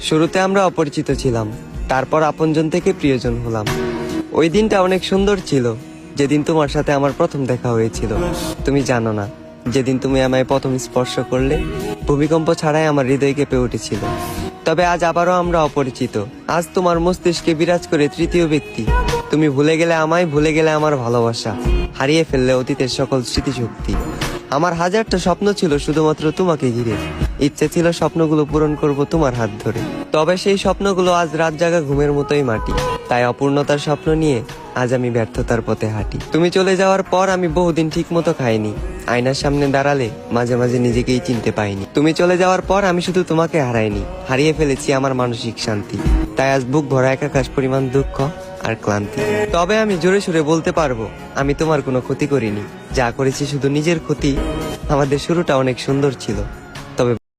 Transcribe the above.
শুরুতে আমরা অপরিচিত ছিলাম, তারপর আপনজন থেকে প্রিয়জন হলাম। ওই দিনটা অনেক সুন্দর ছিল, যেদিন তোমার সাথে আমার প্রথম দেখা হয়েছিল। তুমি জানো না, যেদিন তুমি আমায় প্রথম স্পর্শ করলে, ভূমিকম্প ছাড়াই আমার হৃদয় কেঁপে উঠেছিল। তবে আজ আবারও আমরা অপরিচিত। আজ তোমার মস্তিষ্কে বিরাজ করে তৃতীয় ব্যক্তি। তুমি ভুলে গেলে আমায়, ভুলে গেলে আমার ভালোবাসা, হারিয়ে ফেললে অতীতের সকল স্মৃতিশক্তি। আমার হাজারটা স্বপ্ন ছিল শুধুমাত্র তোমাকে ঘিরে। ইচ্ছে ছিল স্বপ্নগুলো পূরণ করব তোমার হাত ধরে। তবে সেই স্বপ্নগুলো আজ রাত জাগা ঘুমের মতোই মাটি। তাই অপূর্ণতার স্বপ্ন নিয়ে আজ আমি ব্যর্থতার পথে হাঁটি। তুমি চলে যাওয়ার পর আমি বহুদিন ঠিক মতো খাইনি। আয়নার সামনে দাঁড়ালে মাঝে মাঝে নিজেকেই চিনতে পাইনি। তুমি চলে যাওয়ার পর আমি শুধু তোমাকে হারাইনি, হারিয়ে ফেলেছি আমার মানসিক শান্তি। তাই আজ বুক ভরা একাকাশ পরিমাণ দুঃখ আর ক্লান্তি। তবে আমি জোরে সুরে বলতে পারবো, আমি তোমার কোনো ক্ষতি করিনি। যা করেছি শুধু নিজের ক্ষতি। আমাদের শুরুটা অনেক সুন্দর ছিল।